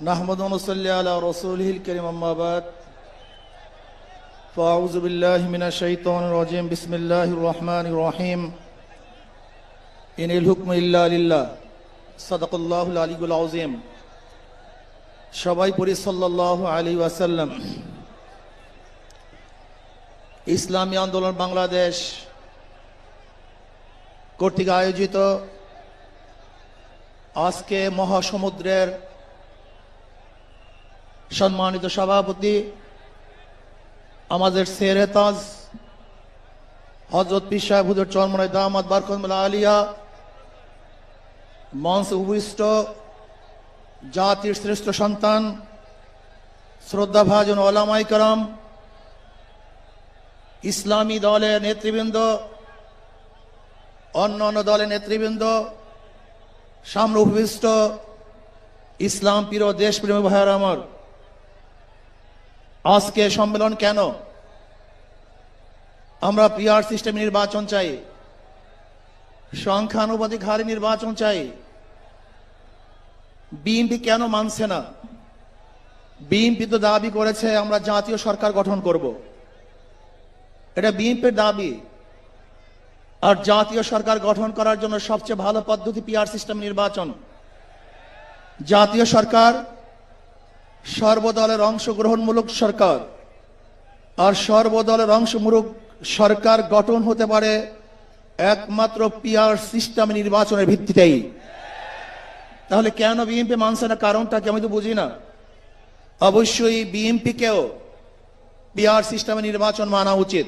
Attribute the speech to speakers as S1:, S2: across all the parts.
S1: نحمد ونصلي على رسوله الكريم أما بعد فأعوذ بالله من الشيطان الرجيم بسم الله الرحمن الرحيم إن الحكم إلا لله صدق الله العلي العظيم সবাই পড়ি সাল্লাল্লাহু আলাইহি ওয়াসাল্লাম। ইসলামী আন্দোলন বাংলাদেশ কর্তৃক আয়োজিত আজকে মহাসমুদ্রের সম্মানিত সভাপতি আমাদের সেরে তাজ হযরত পীর সাহেব হুজুর চরমনাই দামাত বারকাতুহুল আলিয়া, মঞ্চে উপবিষ্ট জাতির শ্রেষ্ঠ সন্তান শ্রদ্ধাভাজন ওলামায়ে কেরাম, ইসলামী দলের নেতৃবৃন্দ, অন্যান্য দলের নেতৃবৃন্দ, সামনে উপবিষ্ট ইসলাম প্রিয় দেশপ্রেমী ভাইয়েরা আমার, আজকে সম্মেলন কেন? আমরা পিআর সিস্টেম নির্বাচন চাই, সংখ্যানুপাতিক হারে নির্বাচন চাই। বিএনপি কেন মানছে না? বিএনপি তো দাবি করেছে আমরা জাতীয় সরকার গঠন করব, এটা বিএনপির দাবি। আর জাতীয় সরকার গঠন করার জন্য সবচেয়ে ভালো পদ্ধতি পিআর সিস্টেম নির্বাচন। জাতীয় সরকার সর্বদলের অংশগ্রহণমূলক সরকার, আর সর্বদলের অংশমূলক সরকার গঠন হতে পারে একমাত্র পিআর সিস্টেম নির্বাচনের ভিত্তিতেই। তাহলে কেন বিএনপি মানছে না? কারণটা কি আমি তো বুঝি না। অবশ্যই বিএনপিকেও পিআর সিস্টেমে নির্বাচন মানা উচিত।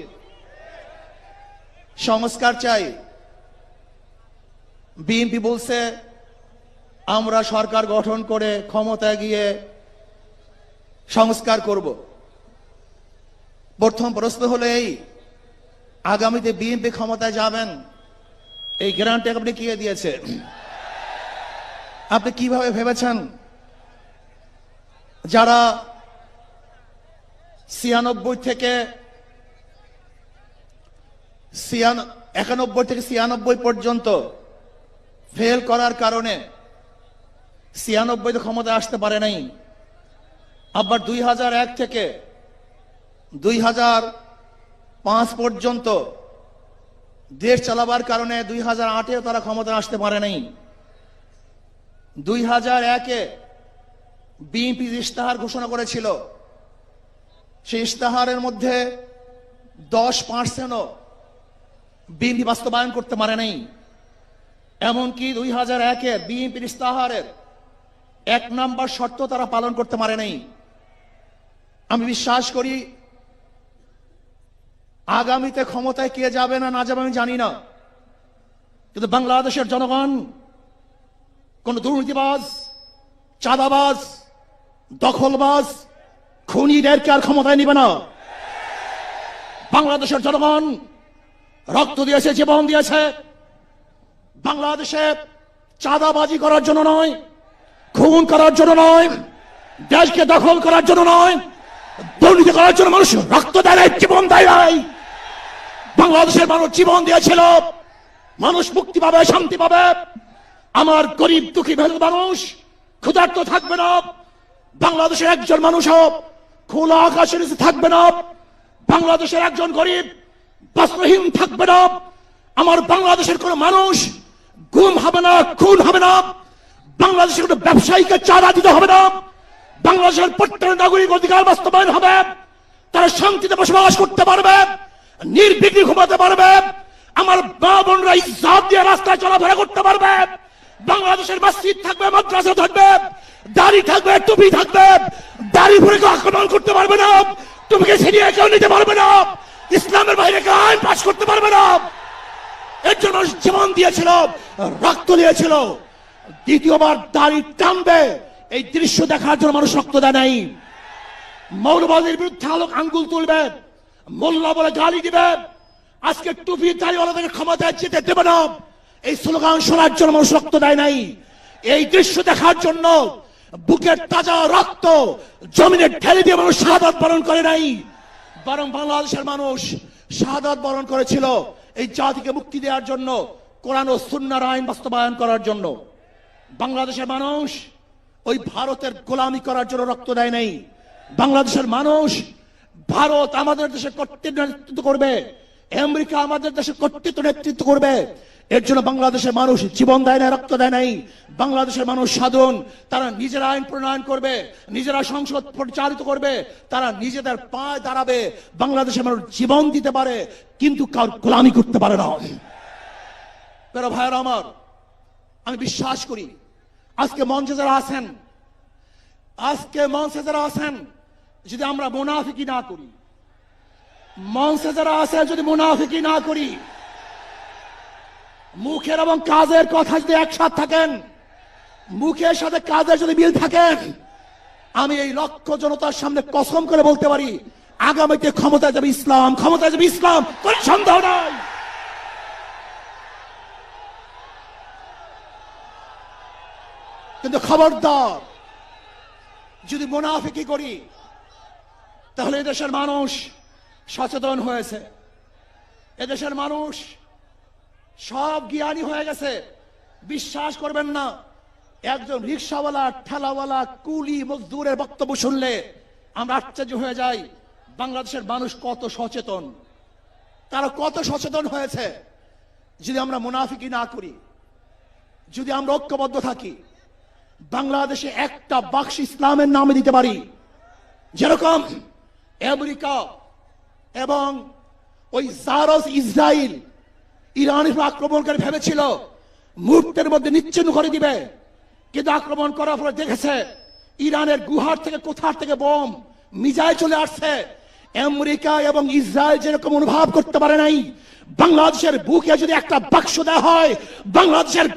S1: সংস্কার চাই। বিএনপি বলছে আমরা সরকার গঠন করে ক্ষমতায় গিয়ে সংস্কার করব। প্রথম প্রশ্ন হলো এই, আগামীতে বিএনপি ক্ষমতায় যাবেন, এই গ্যারান্টি আপনি কে দিয়েছে? আপনি কিভাবে ভেবেছেন যারা 91 থেকে 96 পর্যন্ত ফেল করার কারণে 96 ক্ষমতায় আসতে পারে নাই, আবার 2001 থেকে 2005 পর্যন্ত দেশ চালাবার কারণে 2008-এও তারা ক্ষমতায় আসতে পারে নাই। 2001-এ বিএনপি ইশতেহার ঘোষণা করেছিল, সেই ইশতেহারের মধ্যে 10%ও বিএনপি বাস্তবায়ন করতে পারে নাই। এমনকি 2001-এ বিএনপির ইশতেহারের 1 নম্বর শর্ত তারা পালন করতে পারে নাই। আমি বিশ্বাস করি আগামীতে ক্ষমতায় কে যাবে না না যাবে আমি জানি না, কিন্তু বাংলাদেশের জনগণ কোন দুর্নীতিবাজ, চাঁদাবাজ, দখলবাজ, খুনিদেরকে আর ক্ষমতায় নিবে না। বাংলাদেশের জনগণ রক্ত দিয়েছে, জীবন দিয়েছে বাংলাদেশে চাঁদাবাজি করার জন্য নয়, খুন করার জন্য নয়, দেশকে দখল করার জন্য নয়, দুর্নীতি করার জন্য মানুষ রক্ত দেয়, জীবন দেয়। বাংলাদেশের মানুষ জীবন দিয়েছিল, মানুষ মুক্তি পাবে, শান্তি পাবে। আমার গরিব দুঃখী মানুষ ক্ষুধার্ত থাকবে না, বাংলাদেশের একজন মানুষও খোলা আকাশের নিচে থাকবে না, বাংলাদেশের একজন গরিব বস্ত্রহীন থাকবে না, আমার বাংলাদেশের কোন মানুষ গুম হবে না, খুন হবে না, বাংলাদেশের কোন ব্যবসায়ীকে চাঁদা দিতে হবে না, বাংলাদেশের প্রত্যেক নাগরিক অধিকার বাস্তবায়ন হবে, তারা শান্তিতে বসবাস করতে পারবে, নির্বিঘ্নে ঘুমাতে পারবে, আমার মা বোনরা ইজ্জত দিয়ে রাস্তায় চলাফেরা করতে পারবে, বাংলাদেশের মসজিদ থাকবে, মাদ্রাসা থাকবে, দাড়ি থাকবে, টুপি থাকবে, দাড়ি পরে কেউ আক্রমণ করতে পারবে না, টুপিকে ছিনিয়ে কেউ নিতে পারবে না, ইসলামের বাইরে কেউ আইন পাস করতে পারবে না। এর জন্য জীবন দিয়েছিল, রক্ত দিয়েছিল। দ্বিতীয়বার দাড়ি টানবে এই দৃশ্য দেখার জন্য মানুষ রক্ত দেয় নাই। মৌলবাদীর বিরুদ্ধে আঙ্গুল তুলবে, মোল্লা বলে গালি দিবে, আজকে টুপি দাড়িওয়ালাদেরকে ক্ষমতায় যেতে দেবে না, এই স্লোগান শোনার জন্য মানুষ রক্ত দেয় নাই। এই দৃশ্য দেখার জন্য বুকের তাজা রক্ত জমিনে ঢেলে দিয়ে মানুষ শাহাদাত বরণ করে নাই, বরং বাংলাদেশের মানুষ শাহাদাত বরণ করেছিল এই জাতিকে মুক্তি দেওয়ার জন্য, কোরআন ও সুন্নাহর আইন বাস্তবায়ন করার জন্য। বাংলাদেশের মানুষ ওই ভারতের গোলামি করার জন্য রক্ত দেয় নাই। বাংলাদেশের মানুষ ভারত আমাদের দেশে কর্তৃত্ব নেতৃত্ব করবে, আমেরিকা আমাদের দেশে কর্তৃত্ব নেতৃত্ব করবে, এর জন্য বাংলাদেশের মানুষ জীবন দেয় না, রক্ত দেয় নাই। বাংলাদেশের মানুষ সাধন, তারা নিজেরা আইন প্রণয়ন করবে, নিজেরা সংসদ পরিচালিত করবে, তারা নিজেদের পায়ে দাঁড়াবে। বাংলাদেশের মানুষ জীবন দিতে পারে, কিন্তু কার গোলামি করতে পারে না। প্রিয় ভাইয়েরা আমার, আমি বিশ্বাস করি আজকে মঞ্চে যারা আছেন, যদি আমরা মুনাফিকি না করি, মঞ্চে যারা আছে যদি মুনাফিকি না করি, মুখের এবং কাজের কথা যদি একসাথে থাকেন, মুখের সাথে কাজের যদি মিল থাকেন, আমি এই লক্ষ জনতার সামনে কসম করে বলতে পারি আগামীতে ক্ষমতায় যাবে ইসলাম, ক্ষমতায় যাবে ইসলাম, কোনো সন্দেহ নাই। কিন্তু খবরদার যদি মুনাফিকি করি, তাহলে এদেশের মানুষ সচেতন হয়েছে, এদেশের মানুষ সব জ্ঞানী হয়ে গেছে। বিশ্বাস করবেন না, একজন রিক্সাওয়ালা, ঠেলাওয়ালা, কুলি মজদুরের বক্তব্য শুনলে আমরা আশ্চর্য হয়ে যাই বাংলাদেশের মানুষ কত সচেতন, তারা কত সচেতন হয়েছে। যদি আমরা মুনাফিকি না করি, যদি আমরা ঐক্যবদ্ধ থাকি, বাংলাদেশে একটা বাক্স ইসলামের নামে দিতে পারি। যেরকম আমেরিকা এবং ওই জারস ইসরায়েল ইরানের আক্রমণকারী ভেবেছিল মুহূর্তের মধ্যে নিচ্ছিন্ন করে দিবে, কিন্তু আক্রমণ করার পরে দেখেছে ইরানের গুহার থেকে কোথার থেকে বোম মিসাইল চলে আসছে। আমেরিকা এবং ইসরায়েল যেরকম অনুভব করতে পারে নাই, বাংলাদেশের বুকে যদি একটা বাক্স দেওয়া হয়, বাংলাদেশের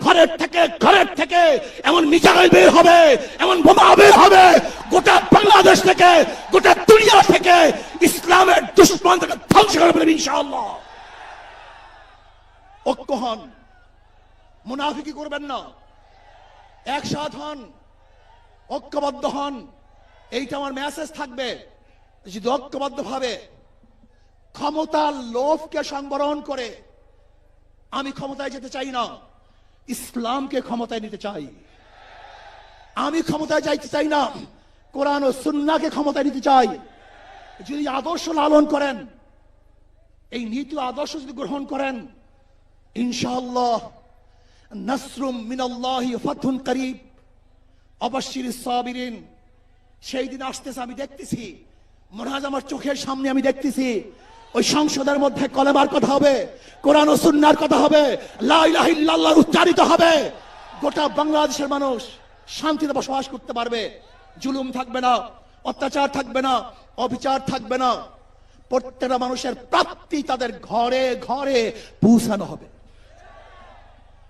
S1: ঘরের থেকে এমন মিসাইল বের হবে, এমন বোমা বের হবে, গোটা বাংলাদেশ থেকে, গোটা দুনিয়া থেকে ইসলামের দুশমনকে ধ্বংস করে ফেলবে ইনশাআল্লাহ। ঐক্য হন, মুনাফিকি করবেন না, একসাথ হন, ঐক্যবদ্ধ হন, এইটা আমার মেসেজ থাকবে। যদি ঐক্যবদ্ধ ভাবে ক্ষমতার লোভকে সংবরণ করে আমি ক্ষমতায় যেতে চাই না, ইসলামকে ক্ষমতায় নিতে চাই। আমি ক্ষমতায় যাইতে চাই না, কোরআন ও সুন্নাহকে ক্ষমতায় নিতে চাই। যদি আদর্শ লালন করেন, এই নীতি আদর্শ যদি গ্রহণ করেন, ইনশাআল্লাহ নাসরুম মিনাল্লাহি ফাতহুন করিব অবাশশিরিস সাবিরিন। সেই দিন আসতেছে, আমি দেখতেছি, মনে হয় আমার চোখের সামনে আমি দেখতেছি ওই সংসদের মধ্যে কলেমার কথা হবে, কোরআন ও সুন্নাহর কথা হবে, লা ইলাহা ইল্লাল্লাহ উচ্চারিত হবে। গোটা বাংলাদেশের মানুষ শান্তিতে বসবাস করতে পারবে, জুলুম থাকবে না, অত্যাচার থাকবে না, অবিচার থাকবে না। প্রত্যেকটা মানুষের প্রাপ্তি তাদের ঘরে ঘরে পৌঁছানো হবে।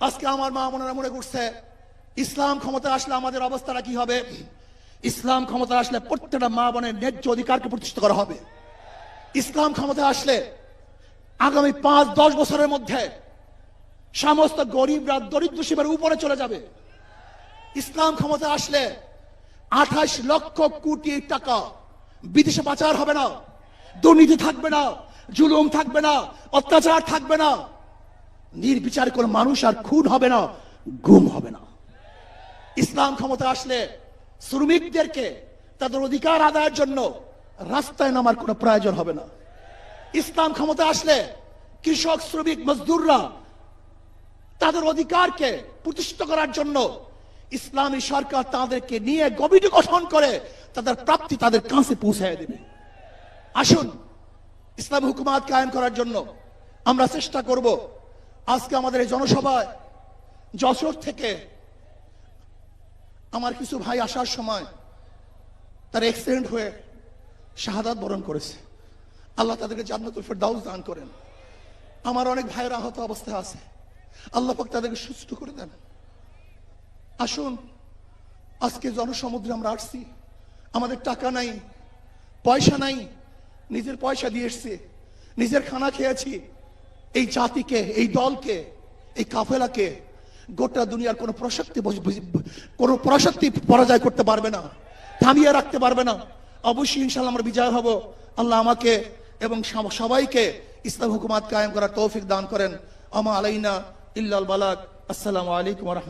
S1: আজকে আমার মা বোনেরা মনে করছে ইসলাম ক্ষমতা আসলে আমাদের অবস্থাটা কি হবে। ইসলাম ক্ষমতা আসলে প্রত্যেকটা মা বোনের ন্যায্য অধিকারকে প্রতিষ্ঠিত করা হবে। ইসলাম ক্ষমতা আসলে আগামী 5-10 বছরের মধ্যে সমস্ত গরিবরা দরিদ্র সীমার উপরে চলে যাবে। ইসলাম ক্ষমতা আসলে 28 লক্ষ কোটি টাকা বিদেশে পাচার হবে না, দুর্নীতি থাকবে না, জুলুম থাকবে না, অত্যাচার থাকবে না, নির্বিচারে কোনো মানুষ আর খুন হবে না, গুম হবে না। ইসলাম ক্ষমতা আসলে শ্রমিকদেরকে তাদের অধিকার আদায়ের জন্য রাস্তায় নামার কোনো প্রয়োজন হবে না। ইসলাম ক্ষমতা আসলে কৃষক, শ্রমিক, মজদুররা তাদের অধিকারকে প্রতিষ্ঠিত করার জন্য ইসলামী সরকার তাদেরকে নিয়ে কমিটি গঠন করে তাদের প্রাপ্তি তাদের কাছে পৌঁছায় দেবে। আসুন ইসলাম হুকুমাত কায়েম করার জন্য আমরা চেষ্টা করব। আজকে আমাদের এই জনসভায় যশোর থেকে আমার কিছু ভাই আসার সময় তার অ্যাক্সিডেন্ট হয়ে শাহাদাত বরণ করেছে। আল্লাহ তাদেরকে জান্নাতুল ফেরদাউস দান করেন। আমার অনেক ভাইয়ের আহত অবস্থায় আছে, আল্লাহ পাক তাদেরকে সুস্থ করে দেন। আসুন আজকে জনসমুদ্রে আমরা আসছি, আমাদের টাকা নাই, পয়সা নাই, নিজের পয়সা দিয়ে এসছি, নিজের খানা খেয়েছি। এই জাতিকে, এই দলকে, এই কাফেলাকে গোটা দুনিয়ার কোনো প্রশক্তি পরাজয় করতে পারবে না, থামিয়ে রাখতে পারবে না। অবশ্যই ইনশাআল্লাহ আমরা বিজয় হব। আল্লাহ আমাকে এবং সবাইকে ইসলাম হুকুমাত কায়েম করার তৌফিক দান করেন। আমা আলাইনা ইল্লাল বালাগ। আসসালামু আলাইকুম ওয়া রাহমাতুল্লাহ।